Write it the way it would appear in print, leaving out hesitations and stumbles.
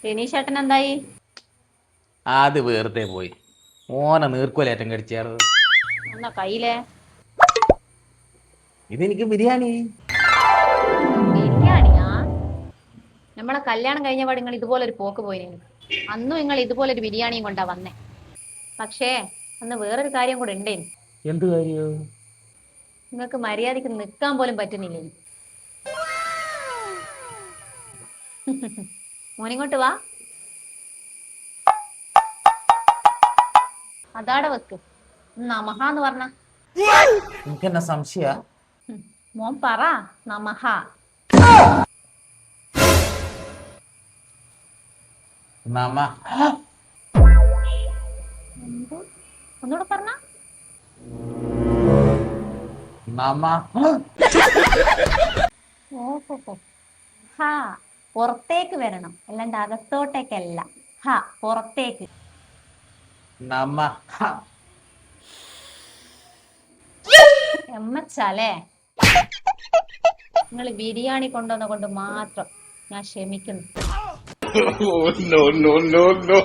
രനീഷേട്ടൻ എന്തായി? അത് വെറുതെ പോയി. ഓനെ നീർക്കോലേറ്റം കടിച്ചാറ്. എന്നാ കയ്യിലേ ഇതെനിക്ക് ബിരിയാണി. ബിരിയാണിയാ? നമ്മളെ കല്യാണം കഴിഞ്ഞപാട് നിങ്ങൾ ഇതുപോലെ ഒരു പോക്ക് പോയിന്. അന്നും നിങ്ങൾ ഇതുപോലെ ഒരു ബിരിയാണിയും കൊണ്ടാ വന്നേ. പക്ഷേ അന്ന് വേറൊരു കാര്യം കൂടെ ഉണ്ടേന്. എന്ത് കാര്യോ? നിങ്ങൾക്ക് മര്യാദക്ക് നിൽക്കാൻ പോലും പറ്റുന്നില്ലേ. മോനിങ്ങോട്ട് വാ. അതാടെ വെക്ക്. നമഹ എന്ന് പറഞ്ഞ എനിക്കെന്നാ സംശയ? മോൻ പറ നമഹ. നമ ഒന്നുകൂടെ പറഞ്ഞ. നമ ഓഹോ. ഹാ പുറത്തേക്ക് വരണം, അല്ലാണ്ട് അകത്തോട്ടേക്കല്ല. ഹാ പുറത്തേക്ക്. നമ എമ്മച്ചാലേ നിങ്ങൾ ബിരിയാണി കൊണ്ടുവന്ന കൊണ്ട് മാത്രം ഞാൻ ക്ഷമിക്കുന്നു. No, no, no, no.